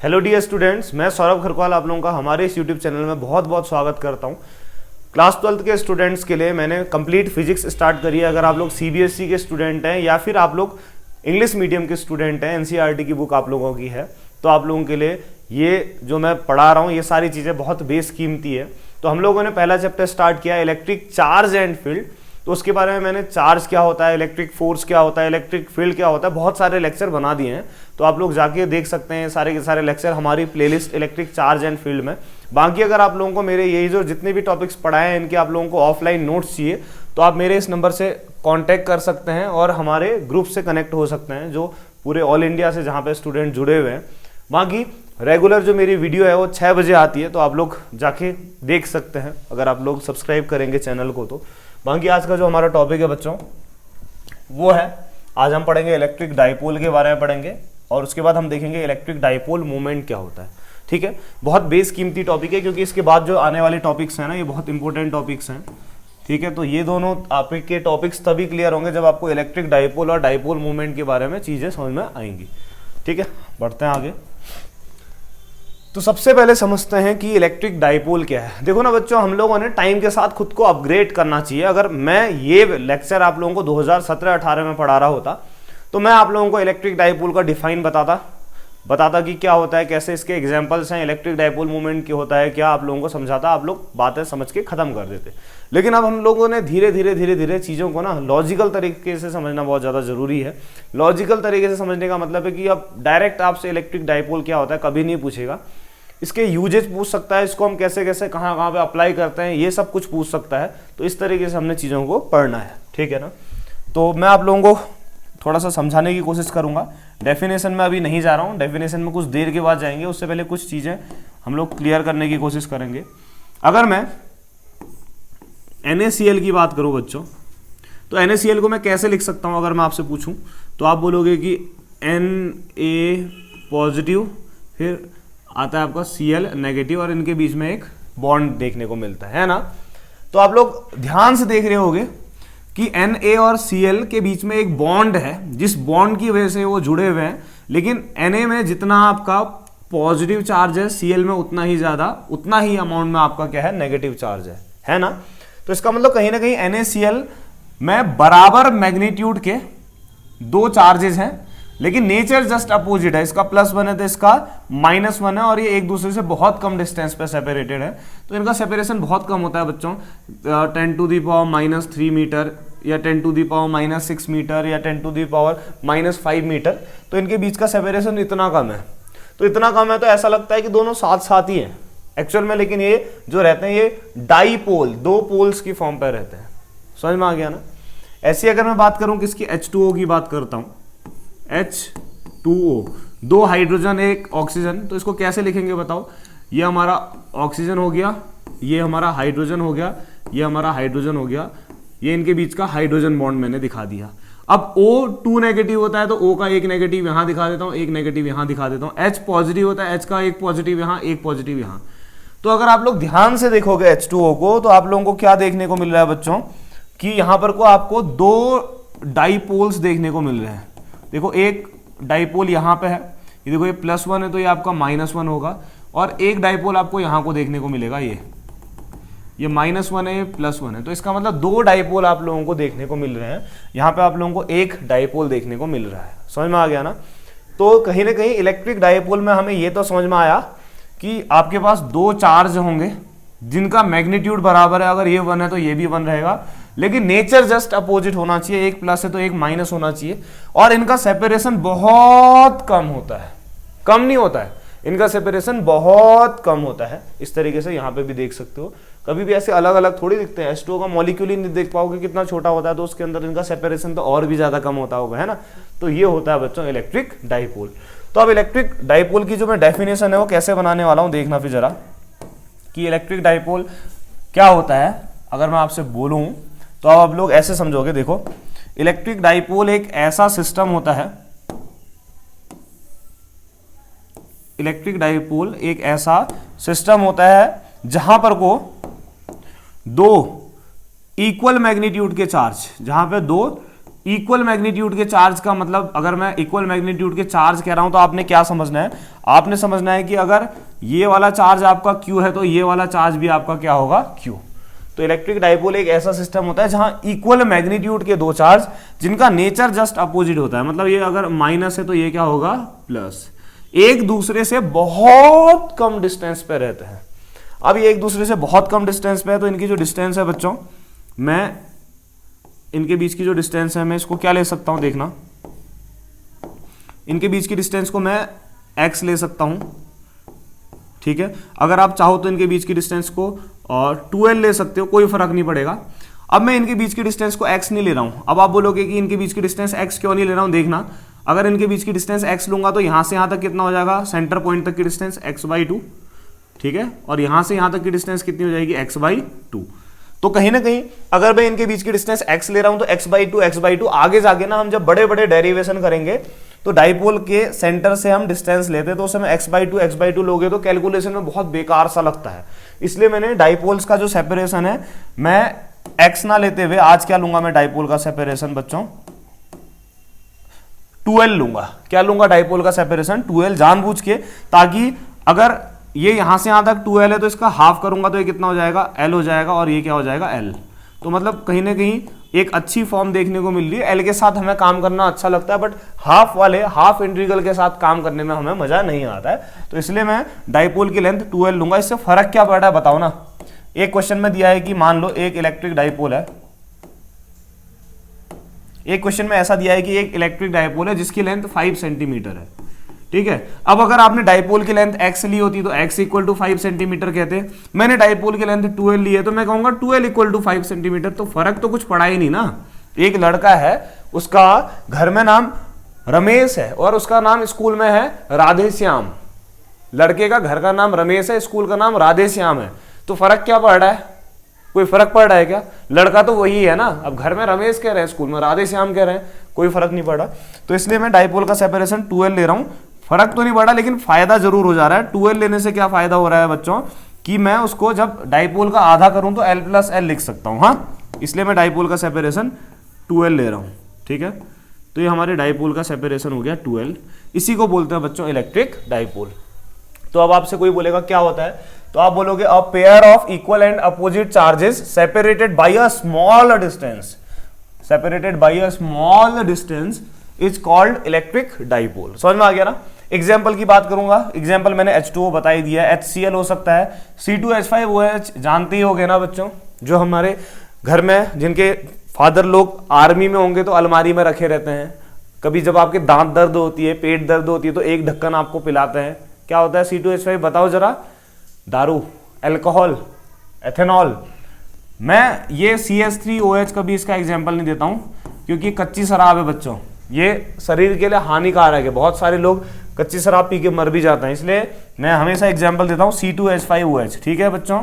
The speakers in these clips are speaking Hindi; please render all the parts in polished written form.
हेलो डियर स्टूडेंट्स, मैं सौरभ खरकवाल आप लोगों का हमारे इस यूट्यूब चैनल में बहुत बहुत स्वागत करता हूं। क्लास 12th के स्टूडेंट्स के लिए मैंने कंप्लीट फिजिक्स स्टार्ट करी है। अगर आप लोग सीबीएसई के स्टूडेंट हैं या फिर आप लोग इंग्लिश मीडियम के स्टूडेंट हैं, एनसीईआरटी की बुक आप लोगों की है, तो आप लोगों के लिए ये जो मैं पढ़ा रहा हूँ ये सारी चीज़ें बहुत बेसकीमती है। तो हम लोगों ने पहला चैप्टर स्टार्ट किया इलेक्ट्रिक चार्ज एंड फील्ड। तो उसके बारे में मैंने चार्ज क्या होता है, इलेक्ट्रिक फोर्स क्या होता है, इलेक्ट्रिक फील्ड क्या होता है, बहुत सारे लेक्चर बना दिए हैं। तो आप लोग जाके देख सकते हैं सारे के सारे लेक्चर हमारी playlist electric charge and field में। बाकी अगर आप लोगों को मेरे यही जो जितने भी टॉपिक्स पढ़ाए हैं इनके आप लोगों को ऑफलाइन नोट्स चाहिए तो आप मेरे इस नंबर से कॉन्टैक्ट कर सकते हैं और हमारे ग्रुप से कनेक्ट हो सकते हैं जो पूरे ऑल इंडिया से जहाँ पे स्टूडेंट जुड़े हुए हैं। बाकी रेगुलर जो मेरी वीडियो है वो 6 बजे आती है, तो आप लोग जाके देख सकते हैं अगर आप लोग सब्सक्राइब करेंगे चैनल को तो। बाकी आज का जो हमारा टॉपिक है बच्चों वो है, आज हम पढ़ेंगे इलेक्ट्रिक डाइपोल के बारे में पढ़ेंगे और उसके बाद हम देखेंगे इलेक्ट्रिक डाइपोल मूवमेंट क्या होता है। ठीक है, बहुत बेसकीमती टॉपिक है क्योंकि इसके बाद जो आने वाले टॉपिक्स हैं ना ये बहुत इंपॉर्टेंट टॉपिक्स हैं। ठीक है, तो ये दोनों आपके टॉपिक्स तभी क्लियर होंगे जब आपको इलेक्ट्रिक डाइपोल और डाइपोल मूवमेंट के बारे में चीज़ें समझ में आएंगी। ठीक है, बढ़ते हैं आगे। तो सबसे पहले समझते हैं कि इलेक्ट्रिक डाइपोल क्या है। देखो ना बच्चों, हम लोगों ने टाइम के साथ खुद को अपग्रेड करना चाहिए। अगर मैं ये लेक्चर आप लोगों को 2017-18 में पढ़ा रहा होता तो मैं आप लोगों को इलेक्ट्रिक डाइपोल का डिफाइन बताता कि क्या होता है, कैसे इसके एग्जांपल्स हैं, इलेक्ट्रिक डाइपोल मूवमेंट क्या होता है, क्या आप लोगों को समझाता, आप लोग बातें समझ के खत्म कर देते। लेकिन अब हम लोगों ने धीरे धीरे चीज़ों को ना लॉजिकल तरीके से समझना बहुत ज़्यादा ज़रूरी है। लॉजिकल तरीके से समझने का मतलब है कि अब डायरेक्ट आपसे इलेक्ट्रिक डाइपोल क्या होता है कभी नहीं पूछेगा। इसके यूजेज पूछ सकता है, इसको हम कैसे कैसे कहाँ पे अप्लाई करते हैं ये सब कुछ पूछ सकता है। तो इस तरीके से हमने चीज़ों को पढ़ना है। ठीक है ना, तो मैं आप लोगों को थोड़ा सा समझाने की कोशिश करूँगा। डेफिनेशन में अभी नहीं जा रहा हूँ, डेफिनेशन में कुछ देर के बाद जाएंगे। उससे पहले कुछ चीज़ें हम लोग क्लियर करने की कोशिश करेंगे। अगर मैं NaCl की बात करूँ बच्चों, तो NaCl को मैं कैसे लिख सकता हूँ अगर मैं आपसे पूछूँ तो आप बोलोगे कि Na पॉजिटिव, फिर आता है आपका Cl नेगेटिव और इनके बीच में एक बॉन्ड देखने को मिलता है ना। तो आप लोग ध्यान से देख रहे होंगे कि Na और Cl के बीच में एक बॉन्ड है, जिस बॉन्ड की वजह से वो जुड़े हुए हैं। लेकिन Na में जितना आपका पॉजिटिव चार्ज है, Cl में उतना ही ज़्यादा, उतना ही अमाउंट में आपका क्या है, नेगेटिव चार्ज है ना। तो इसका मतलब कहीं ना कहीं NaCl में बराबर मैग्नीट्यूड के दो चार्जेस हैं, लेकिन नेचर जस्ट अपोजिट है। इसका +1 है तो इसका -1 है और ये एक दूसरे से बहुत कम डिस्टेंस पे सेपरेटेड है। तो इनका सेपरेशन बहुत कम होता है बच्चों, 10⁻³ मीटर या 10⁻⁻6 मीटर या 10⁻⁻5 मीटर। तो इनके बीच का सेपरेशन इतना कम है। तो इतना कम है तो ऐसा लगता है कि दोनों साथ साथ ही हैं एक्चुअल में, लेकिन ये जो रहते हैं ये डाईपोल, दो पोल्स की फॉर्म पर रहते हैं। समझ में आ गया ना। ऐसी अगर मैं बात करूं किसकी, H2O की बात करता हूं, H2O, दो हाइड्रोजन एक ऑक्सीजन। तो इसको कैसे लिखेंगे बताओ। ये हमारा ऑक्सीजन हो गया, ये हमारा हाइड्रोजन हो गया, ये हमारा हाइड्रोजन हो गया, ये इनके बीच का हाइड्रोजन बॉन्ड मैंने दिखा दिया। अब O2 नेगेटिव होता है तो O का एक नेगेटिव यहां दिखा देता हूं, एक नेगेटिव यहां दिखा देता हूं। H पॉजिटिव होता है, H का एक पॉजिटिव यहां, एक पॉजिटिव यहां। तो अगर आप लोग ध्यान से देखोगे H2O को तो आप लोगों को क्या देखने को मिल रहा है बच्चों कि यहां पर को आपको दो डाईपोल्स देखने को मिल रहे हैं। देखो एक डाइपोल यहाँ पे है, ये देखो ये +1 है तो ये आपका -1 होगा, और एक डाइपोल आपको यहाँ को देखने को मिलेगा, ये -1 है, ये +1 है। तो इसका मतलब दो डाइपोल आप लोगों को देखने को मिल रहे हैं। यहाँ पे आप लोगों को एक डाइपोल देखने को मिल रहा है। समझ में आ गया ना। तो कहीं ना कहीं इलेक्ट्रिक डाइपोल में हमें ये तो समझ में आया कि आपके पास दो चार्ज होंगे जिनका मैग्नीट्यूड बराबर है। अगर ये 1 है तो ये भी 1 रहेगा, लेकिन नेचर जस्ट अपोजिट होना चाहिए। एक प्लस है तो एक माइनस होना चाहिए, और इनका सेपरेशन बहुत कम होता है, कम नहीं होता है, इनका सेपरेशन बहुत कम होता है। इस तरीके से यहाँ पे भी देख सकते हो, कभी भी ऐसे अलग अलग थोड़ी दिखते हैं। H2O का मॉलिक्यूल ही नहीं देख पाओगे कितना छोटा होता है, तो उसके अंदर इनका सेपरेशन तो और भी ज्यादा कम होता होगा, है ना। तो ये होता है बच्चों इलेक्ट्रिक डाइपोल। तो अब इलेक्ट्रिक डाइपोल की जो मैं डेफिनेशन है वो कैसे बनाने वाला हूँ देखना फिर जरा, कि इलेक्ट्रिक डाइपोल क्या होता है। अगर मैं आपसे बोलूं तो आप लोग ऐसे समझोगे। देखो, इलेक्ट्रिक डाइपोल एक ऐसा सिस्टम होता है, इलेक्ट्रिक डाइपोल एक ऐसा सिस्टम होता है जहां पर को दो इक्वल मैग्नीट्यूड के चार्ज, जहां पे दो इक्वल मैग्नीट्यूड के चार्ज का मतलब, अगर मैं इक्वल मैग्नीट्यूड के चार्ज कह रहा हूं तो आपने क्या समझना है, आपने समझना है कि अगर ये वाला चार्ज आपका Q है तो ये वाला चार्ज भी आपका क्या होगा, Q। तो इलेक्ट्रिक डाइपोल एक ऐसा सिस्टम होता है जहां इक्वल मैग्नीट्यूड के दो चार्ज जिनका नेचर जस्ट अपोजिट होता है, मतलब ये अगर माइनस है तो ये क्या होगा, प्लस, एक दूसरे से बहुत कम डिस्टेंस पे रहते हैं। अब ये एक दूसरे से बहुत कम डिस्टेंस पे है तो इनकी जो डिस्टेंस है बच्चों, मैं इनके बीच की जो डिस्टेंस है मैं इसको क्या ले सकता हूं, देखना, इनके बीच की डिस्टेंस को मैं x ले सकता हूं, ठीक है। अगर आप चाहो तो इनके बीच की डिस्टेंस को और 2l ले सकते हो, कोई फर्क नहीं पड़ेगा। अब मैं इनके बीच की डिस्टेंस को x नहीं ले रहा हूं। अब आप बोलोगे कि इनके बीच की डिस्टेंस x क्यों नहीं ले रहा हूं, देखना, अगर इनके बीच की डिस्टेंस x लूंगा तो यहां से यहां तक कितना हो जाएगा, सेंटर पॉइंट तक की डिस्टेंस x/2, ठीक है, और यहां से यहां तक की डिस्टेंस कितनी हो जाएगी, x/2। तो कहीं ना कहीं अगर मैं इनके बीच की डिस्टेंस x ले रहा हूं तो x/2 आगे जाके ना हम जब बड़े बड़े डेरिवेशन करेंगे तो डाइपोल के सेंटर से हम डिस्टेंस लेते हैं तो उस समय x/2 लोगे तो कैलकुलेशन में बहुत बेकार सा लगता है। इसलिए मैंने डाइपोल्स का जो सेपरेशन है मैं x ना लेते हुए आज क्या लूंगा, मैं डाइपोल का सेपरेशन बच्चों 2l लूंगा। क्या लूंगा, डाइपोल का सेपरेशन 2l, जानबूझ के, ताकि अगर ये यहां से यहां तक 2l है तो इसका हाफ करूंगा तो ये कितना हो जाएगा, l हो जाएगा, और ये क्या हो जाएगा, l। तो मतलब कहीं ना कहीं एक अच्छी फॉर्म देखने को मिल रही है। l के साथ हमें काम करना अच्छा लगता है, बट हाफ इंटीग्रल के साथ काम करने में हमें मजा नहीं आता है। तो इसलिए मैं डाइपोल की लेंथ 2l लूंगा। इससे फर्क क्या पड़ रहा है बताओ ना। एक क्वेश्चन में दिया है कि मान लो एक इलेक्ट्रिक डाइपोल है, एक क्वेश्चन में ऐसा दिया है कि एक इलेक्ट्रिक डाइपोल है जिसकी लेंथ 5 सेंटीमीटर है, ठीक है। अब अगर आपने डाइपोल की लेंथ x ली होती तो x इक्वल टू 5 सेंटीमीटर कहते हैं, मैंने डाइपोल की लेंथ 2l ली है तो मैं कहूंगा 2l इक्वल टू 5 सेंटीमीटर। तो फर्क तो कुछ पड़ा ही नहीं ना। एक लड़का है, उसका घर में नाम रमेश है और उसका नाम स्कूल में है राधेश्याम। लड़के का घर का नाम रमेश है, स्कूल का नाम राधेश्याम है, तो फर्क क्या पड़ रहा है, कोई फर्क पड़ रहा है क्या? लड़का तो वही है ना। अब घर में रमेश कह रहे हैं, स्कूल में राधेश्याम कह रहे हैं, कोई फर्क नहीं पड़ा। तो इसलिए मैं डाइपोल का सेपरेशन 2l ले रहा हूं। फर्क तो नहीं पड़ा लेकिन फायदा जरूर हो जा रहा है। 2l लेने से क्या फायदा हो रहा है बच्चों, कि मैं उसको जब डाइपोल का आधा करूं तो l प्लस l लिख सकता हूं। हाँ, इसलिए मैं डाइपोल का सेपरेशन 2l ले रहा हूं, ठीक है। तो ये हमारे डाइपोल का सेपरेशन हो गया 2l। इसी को बोलते हैं बच्चों इलेक्ट्रिक डाइपोल। तो अब आपसे कोई बोलेगा क्या होता है, तो आप बोलोगे a pair of equal and opposite charges separated by a small distance, separated by a small distance is called electric dipole. समझ में आ गया ना। एग्जाम्पल की बात करूंगा, एग्जाम्पल मैंने H2O बता ही दिया है, HCl हो सकता है, C2H5OH जानते ही होगे ना बच्चों। जो हमारे घर में जिनके फादर लोग आर्मी में होंगे तो अलमारी में रखे रहते हैं। कभी जब आपके दांत दर्द होती है, पेट दर्द होती है तो एक ढक्कन आपको पिलाते हैं। क्या होता है C2H5, बताओ जरा। दारू, अल्कोहल, एथेनॉल। मैं ये CH3OH कभी इसका एग्जाम्पल नहीं देता हूं क्योंकि कच्ची शराब है बच्चों, ये शरीर के लिए हानिकारक है। बहुत सारे लोग कच्ची शराब पी के मर भी जाते हैं, इसलिए मैं हमेशा एग्जाम्पल देता हूँ C2H5OH, ठीक है बच्चों।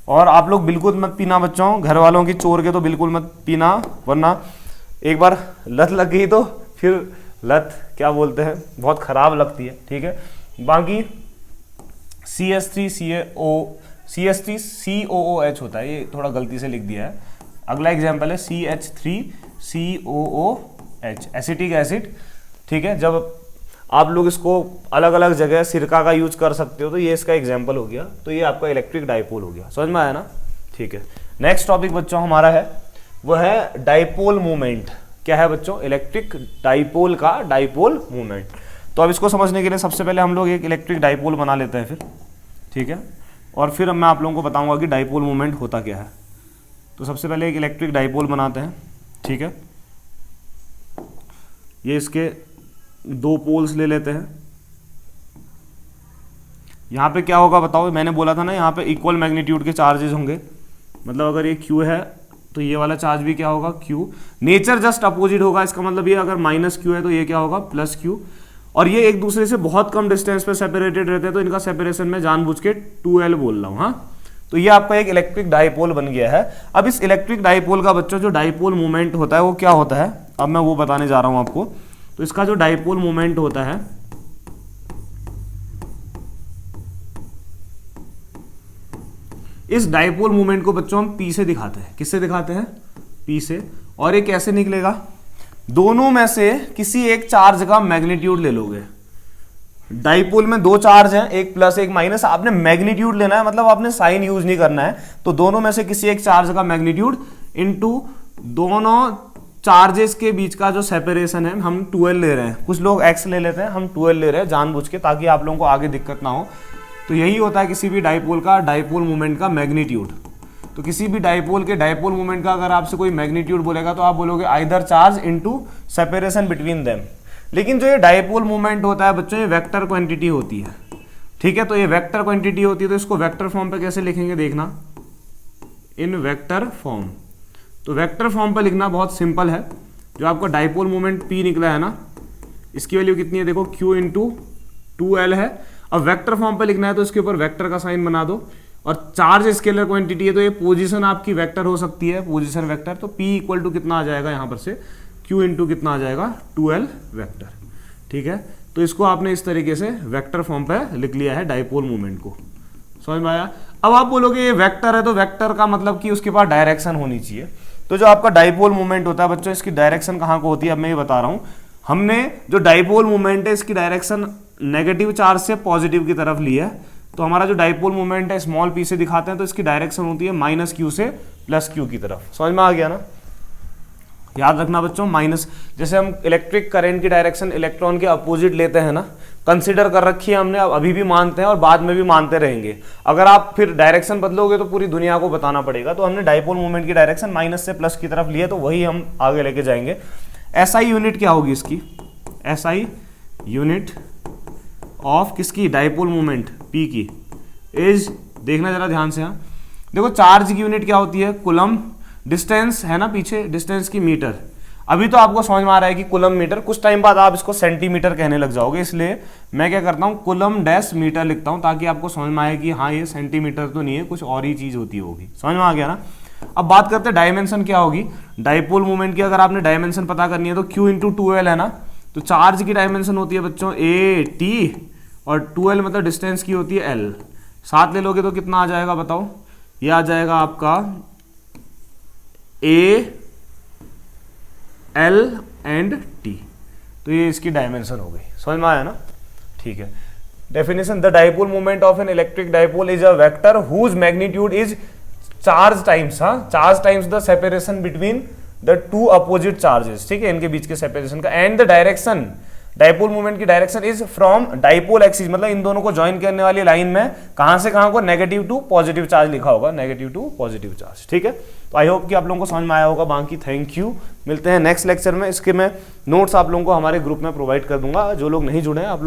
और आप लोग बिल्कुल मत पीना बच्चों, घर वालों की चोर के तो बिल्कुल मत पीना, वरना एक बार लत लग गई तो फिर लत क्या बोलते हैं, बहुत खराब लगती है, ठीक है। बाकी CH3COOH होता है, ये थोड़ा गलती से लिख दिया है। अगला एग्जाम्पल है CH3COOH, एसिटिक एसिड, ठीक है। जब आप लोग इसको अलग अलग जगह सिरका का यूज कर सकते हो तो ये इसका एग्जाम्पल हो गया। तो ये आपका इलेक्ट्रिक डाइपोल हो गया। समझ में आया ना, ठीक है। नेक्स्ट टॉपिक बच्चों हमारा है वो है डाइपोल मूवमेंट। क्या है बच्चों, इलेक्ट्रिक डाइपोल का डाइपोल मूवमेंट। तो अब इसको समझने के लिए सबसे पहले हम लोग एक इलेक्ट्रिक डाइपोल बना लेते हैं फिर, ठीक है। और फिर मैं आप लोगों को बताऊंगा कि डाइपोल मूवमेंट होता क्या है। तो सबसे पहले एक इलेक्ट्रिक डाइपोल बनाते हैं, ठीक है। ये इसके दो पोल्स ले लेते हैं। यहाँ पे क्या होगा बताओ, मैंने बोला था ना यहाँ पे इक्वल मैग्नीट्यूड के चार्जेस होंगे। मतलब अगर ये Q है तो ये वाला चार्ज भी क्या होगा, Q। नेचर जस्ट अपोजिट होगा, इसका मतलब ये अगर -Q है तो ये क्या होगा, +Q। और ये एक दूसरे से बहुत कम डिस्टेंस पे सेपरेटेड रहते हैं तो इनका सेपरेशन में जानबूझ के 2l बोल रहा हूँ। हाँ, तो ये आपका एक इलेक्ट्रिक डाइपोल बन गया है। अब इस इलेक्ट्रिक डाइपोल का बच्चों जो डाइपोल मूवमेंट होता है वो क्या होता है, अब मैं वो बताने जा रहा हूँ आपको। तो इसका जो डाइपोल मूवमेंट होता है, इस डाइपोल मूवमेंट को बच्चों हम P से दिखाते हैं। किससे दिखाते हैं, P से। और ये कैसे निकलेगा, दोनों में से किसी एक चार्ज का मैग्नीट्यूड ले लोगे। डाइपोल में दो चार्ज हैं, एक प्लस एक माइनस, आपने मैग्नीट्यूड लेना है, मतलब आपने साइन यूज नहीं करना है। तो दोनों में से किसी एक चार्ज का मैग्नीट्यूड इनटू दोनों चार्जेस के बीच का जो सेपरेशन है, हम 12 ले रहे हैं। कुछ लोग x ले लेते हैं, हम 12 ले रहे हैं जानबूझ के, ताकि आप लोगों को आगे दिक्कत ना हो। तो यही होता है किसी भी डाइपोल का डाइपोल मोमेंट का मैग्नीट्यूड। तो किसी भी डाइपोल के डाइपोल मोमेंट का अगर आपसे कोई मैग्नीट्यूड बोलेगा तो आप बोलोगे either charge into separation between them. लेकिन जो ये डाइपोल मोमेंट होता है बच्चों, ये वेक्टर क्वांटिटी होती है, ठीक है। तो ये वेक्टर क्वांटिटी होती है, तो इसको वेक्टर फॉर्म पे कैसे लिखेंगे देखना, इन वेक्टर फॉर्म। तो वेक्टर फॉर्म पे लिखना बहुत सिंपल है। जो आपका डाइपोल मोमेंट P निकला है ना, इसकी वैल्यू कितनी है देखो, Q इंटू 2L है। अब वेक्टर फॉर्म पे लिखना है तो इसके ऊपर वेक्टर का साइन बना दो, और चार्ज स्केलर क्वांटिटी है तो ये पोजीशन आपकी वेक्टर हो सकती है, पोजीशन वेक्टर। तो P इक्वल टू कितना आ जाएगा यहाँ पर से, Q इंटू कितना आ जाएगा 2L वेक्टर, ठीक है। तो इसको आपने इस तरीके से वेक्टर फॉर्म पे लिख लिया है डाइपोल मोमेंट को, समझ में आया। अब आप बोलोगे ये वेक्टर है, तो वेक्टर का मतलब कि उसके पास डायरेक्शन होनी चाहिए। तो जो आपका डाइपोल मोमेंट होता है बच्चों, इसकी डायरेक्शन कहाँ को होती है, अब मैं ये बता रहा हूँ। हमने जो डाइपोल मोमेंट है इसकी डायरेक्शन नेगेटिव चार्ज से पॉजिटिव की तरफ ली है। तो हमारा जो डाइपोल मोमेंट है स्मॉल p से दिखाते हैं, तो इसकी डायरेक्शन होती है -q से +q की तरफ। समझ में आ गया ना, याद रखना बच्चों। माइनस, जैसे हम इलेक्ट्रिक करंट की डायरेक्शन इलेक्ट्रॉन के अपोजिट लेते हैं ना, कंसीडर कर रखी है हमने, अभी भी मानते हैं और बाद में भी मानते रहेंगे। अगर आप फिर डायरेक्शन बदलोगे तो पूरी दुनिया को बताना पड़ेगा। तो हमने डाइपोल मोमेंट की डायरेक्शन माइनस से प्लस की तरफ ली है, तो वही हम आगे लेके जाएंगे। SI यूनिट क्या होगी इसकी, SI यूनिट ऑफ किसकी, डाइपोल मोमेंट P की, इज, देखना जरा ध्यान से। हाँ देखो, चार्ज की यूनिट क्या होती है, कूलम। डिस्टेंस है ना पीछे, डिस्टेंस की मीटर। अभी तो आपको समझ में आ रहा है कि कूलम मीटर, कुछ टाइम बाद आप इसको सेंटीमीटर कहने लग जाओगे, इसलिए मैं क्या करता हूँ कूलम डैश मीटर लिखता हूँ, ताकि आपको समझ में आए कि हाँ ये सेंटीमीटर तो नहीं है, कुछ और ही चीज होती होगी। समझ में आ गया ना। अब बात करते हैं डायमेंशन क्या होगी डाइपोल मोमेंट की। अगर आपने डायमेंशन पता करनी है तो Q इंटू 2L है ना। तो चार्ज की डायमेंशन होती है बच्चों AT, और 2L मतलब डिस्टेंस की होती है L। साथ ले लोगे तो कितना आ जाएगा बताओ, ये आ जाएगा आपका A L एंड T। तो ये इसकी डायमेंशन हो गई, समझ में आया ना, ठीक है। Definition, the dipole moment of an electric dipole is a vector whose magnitude is charge times, charge times the separation between the two opposite charges, ठीक है, इनके बीच के सेपरेशन का। And the direction, dipole movement की direction is from dipole axis, मतलब इन दोनों को ज्वाइन करने वाली लाइन में कहां से कहां को, नेगेटिव टू पॉजिटिव चार्ज लिखा होगा, नेगेटिव टू पॉजिटिव चार्ज, ठीक है। तो आई होप कि आप लोगों को समझ में आया होगा। बाकी थैंक यू, मिलते हैं नेक्स्ट लेक्चर में। इसके मैं नोट्स आप लोगों को हमारे ग्रुप में प्रोवाइड कर दूंगा, जो लोग नहीं जुड़े हैं आप